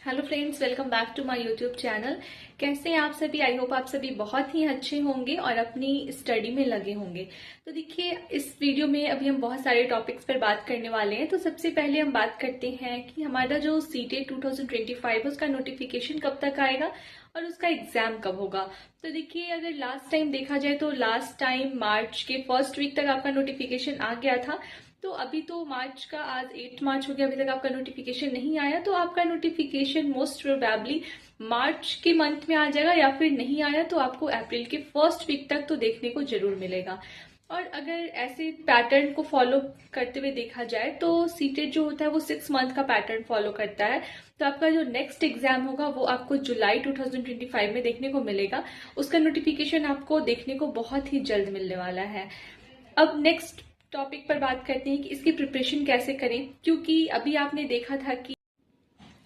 Hello friends, welcome back to my YouTube channel. कैसे हैं आप सभी? आई होप आप सभी बहुत ही अच्छे होंगे और अपनी स्टडी में लगे होंगे। तो देखिए, इस वीडियो में अभी हम बहुत सारे टॉपिक्स पर बात करने वाले हैं। तो सबसे पहले हम बात करते हैं कि हमारा जो सीटेट 2025 है उसका नोटिफिकेशन कब तक आएगा और उसका एग्जाम कब होगा। तो देखिए, अगर लास्ट टाइम देखा जाए तो लास्ट टाइम मार्च के फर्स्ट वीक तक आपका नोटिफिकेशन आ गया था। तो अभी तो मार्च का आज 8 मार्च हो गया, अभी तक आपका नोटिफिकेशन नहीं आया। तो आपका नोटिफिकेशन मोस्ट प्रोबेबली मार्च के मंथ में आ जाएगा, या फिर नहीं आया तो आपको अप्रैल के फर्स्ट वीक तक तो देखने को जरूर मिलेगा। और अगर ऐसे पैटर्न को फॉलो करते हुए देखा जाए तो सीटेट जो होता है वो 6 मंथ का पैटर्न फॉलो करता है। तो आपका जो नेक्स्ट एग्जाम होगा वो आपको जुलाई 2025 में देखने को मिलेगा। उसका नोटिफिकेशन आपको देखने को बहुत ही जल्द मिलने वाला है। अब नेक्स्ट टॉपिक पर बात करते हैं कि इसकी प्रिपरेशन कैसे करें, क्योंकि अभी आपने देखा था कि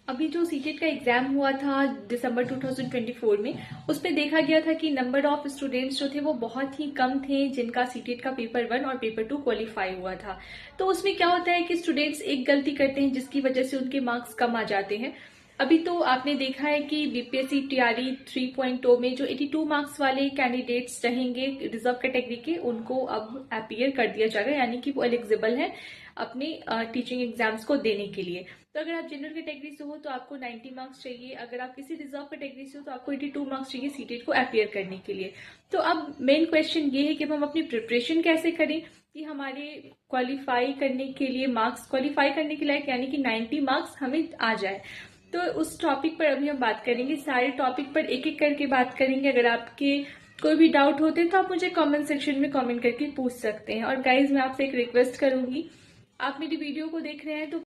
अभी जो सीटेट का एग्जाम हुआ था दिसंबर 2024 में, उसमें देखा गया था कि नंबर ऑफ स्टूडेंट्स जो थे वो बहुत ही कम थे जिनका सीटेट का पेपर 1 और पेपर 2 क्वालिफाई हुआ था। तो उसमें क्या होता है कि स्टूडेंट्स एक गलती करते हैं जिसकी वजह से उनके मार्क्स कम आ जाते हैं। अभी तो आपने देखा है कि बीपीएससी टीआरई 3.0 में जो 82 मार्क्स वाले कैंडिडेट्स रहेंगे रिजर्व कैटेगरी के, उनको अब अपीयर कर दिया जाएगा, यानी कि वो एलिजिबल है अपने टीचिंग एग्जाम्स को देने के लिए। तो अगर आप जनरल कैटेगरी से हो तो आपको 90 मार्क्स चाहिए, अगर आप किसी रिजर्व कैटेगरी से हो तो आपको 82 मार्क्स चाहिए सीटेट को अपीयर करने के लिए। तो अब मेन क्वेश्चन ये है कि हम अपनी प्रिपरेशन कैसे करें कि हमारे क्वालिफाई करने के लिए मार्क्स क्वालिफाई करने के लायक, यानी कि 90 मार्क्स हमें आ जाए। तो उस टॉपिक पर अभी हम बात करेंगे। सारे टॉपिक पर एक एक करके बात करेंगे। अगर आपके कोई भी डाउट होते हैं तो आप मुझे कमेंट सेक्शन में कमेंट करके पूछ सकते हैं। और गाइज, मैं आपसे एक रिक्वेस्ट करूंगी, आप मेरी वीडियो को देख रहे हैं तो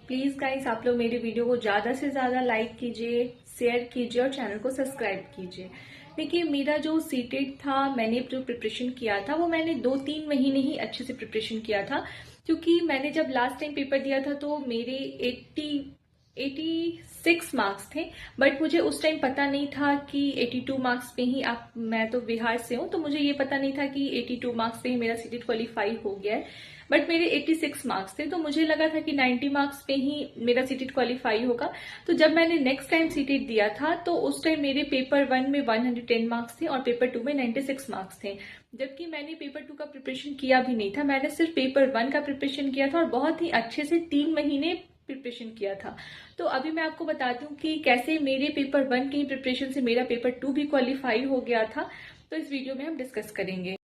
प्लीज गाइज आप लोग मेरी वीडियो को ज्यादा से ज्यादा लाइक कीजिए, शेयर कीजिए और चैनल को सब्सक्राइब कीजिए। देखिए, मेरा जो सीटेट था, मैंने जो प्रिपरेशन किया था वो मैंने 2-3 महीने ही अच्छे से प्रिपरेशन किया था। क्योंकि मैंने जब लास्ट टाइम पेपर दिया था तो मेरे 86 मार्क्स थे, बट मुझे उस टाइम पता नहीं था कि 82 मार्क्स पे ही मैं तो बिहार से हूँ, तो मुझे ये पता नहीं था कि 82 मार्क्स पे ही मेरा सीटेट क्वालिफाई हो गया है। बट मेरे 86 मार्क्स थे, तो मुझे लगा था कि 90 मार्क्स पे ही मेरा सीटेट क्वालिफाई होगा। तो जब मैंने नेक्स्ट टाइम सीटेट दिया था तो उस टाइम मेरे पेपर 1 में 110 मार्क्स थे और पेपर 2 में 96 मार्क्स थे। जबकि मैंने पेपर 2 का प्रिपरेशन किया भी नहीं था, मैंने सिर्फ पेपर 1 का प्रिपरेशन किया था और बहुत ही अच्छे से 3 महीने प्रिपरेशन किया था। तो अभी मैं आपको बताती हूँ कि कैसे मेरे पेपर 1 की प्रिपरेशन से मेरा पेपर 2 भी क्वालिफाई हो गया था। तो इस वीडियो में हम डिस्कस करेंगे।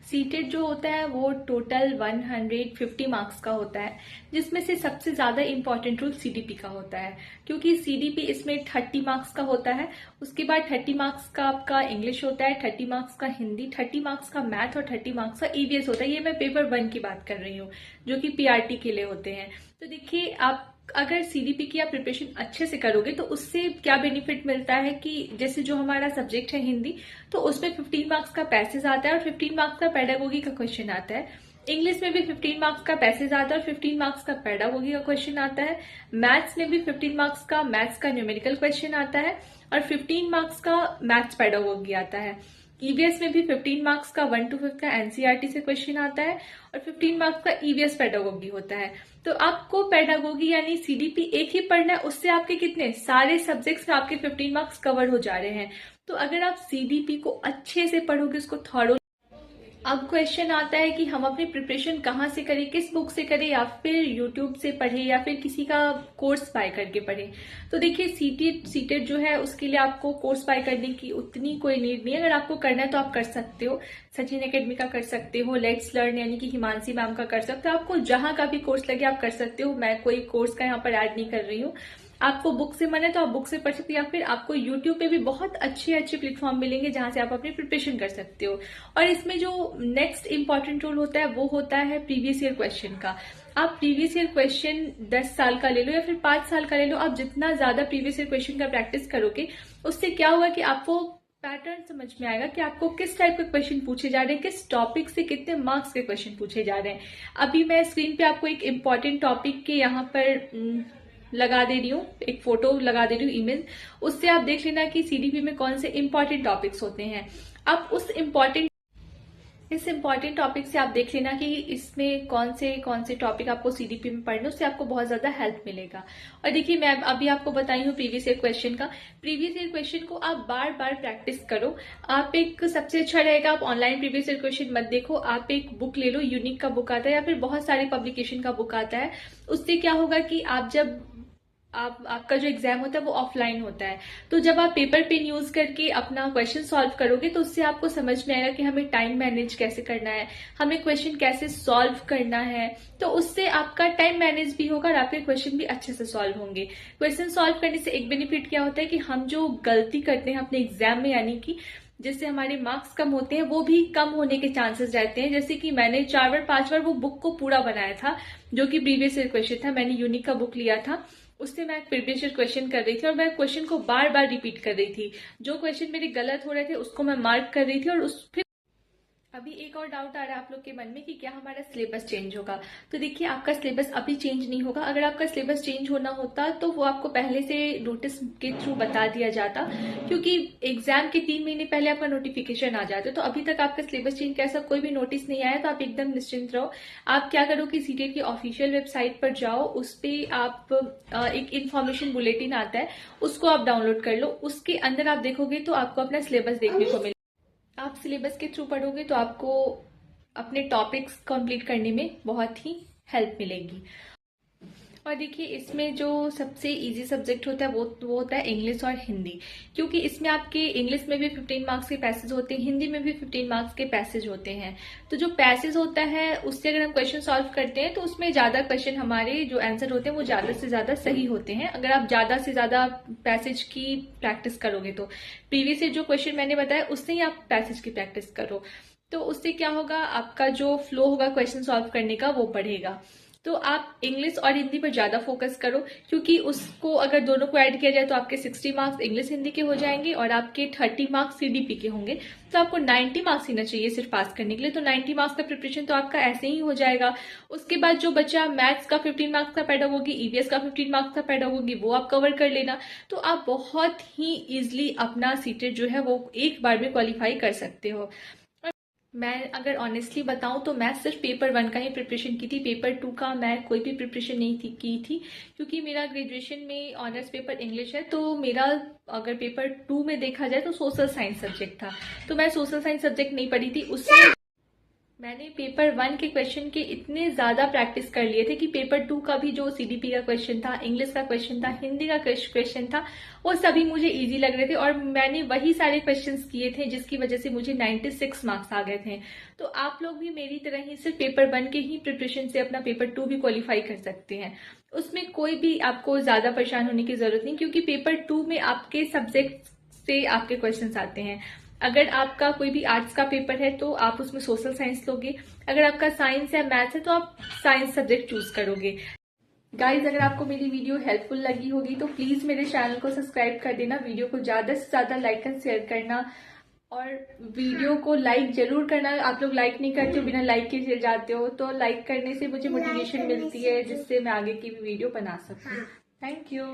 सीटेट जो होता है वो टोटल 150 मार्क्स का होता है, जिसमें से सबसे ज्यादा इंपॉर्टेंट रोल सीडीपी का होता है, क्योंकि सीडीपी इसमें 30 मार्क्स का होता है। उसके बाद 30 मार्क्स का आपका इंग्लिश होता है, 30 मार्क्स का हिंदी, 30 मार्क्स का मैथ और 30 मार्क्स का ईवीएस होता है। ये मैं पेपर 1 की बात कर रही हूँ, जो कि पीआरटी के लिए होते हैं। तो देखिए, आप अगर सीडीपी की आप प्रिपरेशन अच्छे से करोगे तो उससे क्या बेनिफिट मिलता है कि जैसे जो हमारा सब्जेक्ट है हिंदी, तो उसमें 15 मार्क्स का पैसेज आता है और 15 मार्क्स का पेडागोगी का क्वेश्चन आता है। इंग्लिश में भी 15 मार्क्स का पैसेज आता है और 15 मार्क्स का पेडागोगी का क्वेश्चन आता है। मैथ्स में भी 15 मार्क्स का मैथ्स का न्यूमेरिकल क्वेश्चन आता है और 15 मार्क्स का मैथ्स पेडागोगी आता है। ईवीएस में भी 15 मार्क्स का 1 to 5 का एनसीईआरटी से क्वेश्चन आता है और 15 मार्क्स का ईवीएस पेडागोगी होता है। तो आपको पेडागोगी यानी सीडीपी एक ही पढ़ना है, उससे आपके कितने सारे सब्जेक्ट्स में आपके 15 मार्क्स कवर हो जा रहे हैं। तो अगर आप सीडीपी को अच्छे से पढ़ोगे, उसको थॉरो। अब क्वेश्चन आता है कि हम अपनी प्रिपरेशन कहाँ से करें, किस बुक से करें, या फिर यूट्यूब से पढ़े या फिर किसी का कोर्स बाय करके पढ़े। तो देखिए, सीटेट जो है उसके लिए आपको कोर्स बाय करने की उतनी कोई नीड नहीं है। अगर आपको करना है तो आप कर सकते हो, सचिन एकेडमी का कर सकते हो, लेट्स लर्न यानी कि हिमांशी मैम का कर सकते हो। आपको जहां का भी कोर्स लगे आप कर सकते हो। मैं कोई कोर्स का यहाँ पर ऐड नहीं कर रही हूँ। आपको बुक से मन है तो आप बुक से पढ़ सकते हो, या फिर आपको यूट्यूब पे भी बहुत अच्छे अच्छे प्लेटफॉर्म मिलेंगे जहां से आप अपनी प्रिपरेशन कर सकते हो। और इसमें जो नेक्स्ट इंपॉर्टेंट रोल होता है वो होता है प्रीवियस ईयर क्वेश्चन का। आप प्रीवियस ईयर क्वेश्चन 10 साल का ले लो या फिर 5 साल का ले लो, आप जितना ज्यादा प्रीवियस ईयर क्वेश्चन का प्रैक्टिस करोगे, उससे क्या होगा कि आपको पैटर्न समझ में आएगा कि आपको किस टाइप के क्वेश्चन पूछे जा रहे हैं, किस टॉपिक से कितने मार्क्स के क्वेश्चन पूछे जा रहे हैं। अभी मैं स्क्रीन पे आपको एक इम्पॉर्टेंट टॉपिक के यहाँ पर लगा दे रही हूँ, एक फोटो लगा दे रही हूँ, इमेज। उससे आप देख लेना कि सीडीपी में कौन से इंपॉर्टेंट टॉपिक्स होते हैं। आप इस इम्पॉर्टेंट टॉपिक से आप देख लेना कि इसमें कौन से टॉपिक आपको सीडीपी में पढ़ने, उससे आपको बहुत ज्यादा हेल्प मिलेगा। और देखिए, मैं अभी आपको बताई हूँ प्रीवियस ईयर क्वेश्चन का। प्रीवियस ईयर क्वेश्चन को आप बार बार प्रैक्टिस करो। आप एक सबसे अच्छा रहेगा, आप ऑनलाइन प्रीवियस ईयर क्वेश्चन मत देखो, आप एक बुक ले लो, यूनिक का बुक आता है या फिर बहुत सारे पब्लिकेशन का बुक आता है। उससे क्या होगा कि आप जब आपका जो एग्जाम होता है वो ऑफलाइन होता है, तो जब आप पेपर पेन यूज करके अपना क्वेश्चन सॉल्व करोगे तो उससे आपको समझ में आएगा कि हमें टाइम मैनेज कैसे करना है, हमें क्वेश्चन कैसे सॉल्व करना है। तो उससे आपका टाइम मैनेज भी होगा और आपके क्वेश्चन भी अच्छे से सॉल्व होंगे। क्वेश्चन सॉल्व करने से एक बेनिफिट क्या होता है कि हम जो गलती करते हैं अपने एग्जाम में, यानी कि जिससे हमारे मार्क्स कम होते हैं, वो भी कम होने के चांसेस रहते हैं। जैसे कि मैंने 4 बार 5 बार वो बुक को पूरा बनाया था, जो कि प्रीवियस ईयर क्वेश्चन था। मैंने यूनिक का बुक लिया था, उससे मैं प्रीवियस ईयर क्वेश्चन कर रही थी और मैं क्वेश्चन को बार बार रिपीट कर रही थी। जो क्वेश्चन मेरे गलत हो रहे थे उसको मैं मार्क कर रही थी। और फिर अभी एक और डाउट आ रहा है आप लोग के मन में कि क्या हमारा सिलेबस चेंज होगा। तो देखिए, आपका सिलेबस अभी चेंज नहीं होगा। अगर आपका सिलेबस चेंज होना होता तो वो आपको पहले से नोटिस के थ्रू बता दिया जाता, क्योंकि एग्जाम के 3 महीने पहले आपका नोटिफिकेशन आ जाता। तो अभी तक आपका सिलेबस चेंज का ऐसा कोई भी नोटिस नहीं आया, तो आप एकदम निश्चिंत रहो। आप क्या करो कि सीटेट की ऑफिशियल वेबसाइट पर जाओ, उस पर आप एक इन्फॉर्मेशन बुलेटिन आता है, उसको आप डाउनलोड कर लो। उसके अंदर आप देखोगे तो आपको अपना सिलेबस देखने को मिलेगा। आप सिलेबस के थ्रू पढ़ोगे तो आपको अपने टॉपिक्स कंप्लीट करने में बहुत ही हेल्प मिलेगी। और देखिए, इसमें जो सबसे इजी सब्जेक्ट होता है वो होता है इंग्लिश और हिंदी, क्योंकि इसमें आपके इंग्लिश में भी 15 मार्क्स के पैसेज होते हैं, हिंदी में भी 15 मार्क्स के पैसेज होते हैं। तो जो पैसेज होता है उससे अगर हम क्वेश्चन सॉल्व करते हैं तो उसमें ज्यादा क्वेश्चन, हमारे जो आंसर होते हैं वो ज्यादा से ज्यादा सही होते हैं, अगर आप ज्यादा से ज्यादा पैसेज की प्रैक्टिस करोगे तो। प्रीवियस जो क्वेश्चन मैंने बताया उससे ही आप पैसेज की प्रैक्टिस करो, तो उससे क्या होगा, आपका जो फ्लो होगा क्वेश्चन सॉल्व करने का वो बढ़ेगा। तो आप इंग्लिश और हिंदी पर ज्यादा फोकस करो, क्योंकि उसको अगर दोनों को ऐड किया जाए तो आपके 60 मार्क्स इंग्लिश हिंदी के हो जाएंगे और आपके 30 मार्क्स सीडीपी के होंगे। तो आपको 90 मार्क्स ही ना चाहिए सिर्फ पास करने के लिए, तो 90 मार्क्स का प्रिपरेशन तो आपका ऐसे ही हो जाएगा। उसके बाद जो बचा मैथ्स का 15 मार्क्स का पेडागोगी, ईवीएस का 15 मार्क्स का पेडागोगी, वो आप कवर कर लेना। तो आप बहुत ही इजिली अपना सीटेट जो है वो एक बार में क्वालिफाई कर सकते हो। मैं अगर ऑनेस्टली बताऊं तो मैं सिर्फ पेपर 1 का ही प्रिपरेशन की थी, पेपर 2 का मैं कोई भी प्रिपरेशन नहीं की थी, क्योंकि मेरा ग्रेजुएशन में ऑनर्स पेपर इंग्लिश है। तो मेरा अगर पेपर 2 में देखा जाए तो सोशल साइंस सब्जेक्ट था, तो मैं सोशल साइंस सब्जेक्ट नहीं पढ़ी थी। उसमें मैंने पेपर 1 के क्वेश्चन के इतने ज्यादा प्रैक्टिस कर लिए थे कि पेपर 2 का भी जो सीडीपी का क्वेश्चन था, इंग्लिश का क्वेश्चन था, हिंदी का क्वेश्चन था, वो सभी मुझे इजी लग रहे थे और मैंने वही सारे क्वेश्चंस किए थे जिसकी वजह से मुझे 96 मार्क्स आ गए थे। तो आप लोग भी मेरी तरह ही सिर्फ पेपर 1 के ही प्रिपरेशन से अपना पेपर 2 भी क्वालिफाई कर सकते हैं। उसमें कोई भी आपको ज्यादा परेशान होने की जरूरत नहीं, क्योंकि पेपर 2 में आपके सब्जेक्ट से आपके क्वेश्चन आते हैं। अगर आपका कोई भी आर्ट्स का पेपर है तो आप उसमें सोशल साइंस लोगे, अगर आपका साइंस या मैथ्स है तो आप साइंस सब्जेक्ट चूज करोगे। गाइज, अगर आपको मेरी वीडियो हेल्पफुल लगी होगी तो प्लीज मेरे चैनल को सब्सक्राइब कर देना, वीडियो को ज्यादा से ज्यादा लाइक एंड शेयर करना, और वीडियो को लाइक जरूर करना। आप लोग लाइक नहीं करते हो, बिना लाइक के जाते हो, तो लाइक करने से मुझे मोटिवेशन मिलती है जिससे मैं आगे की भी वीडियो बना सकूं। Thank you.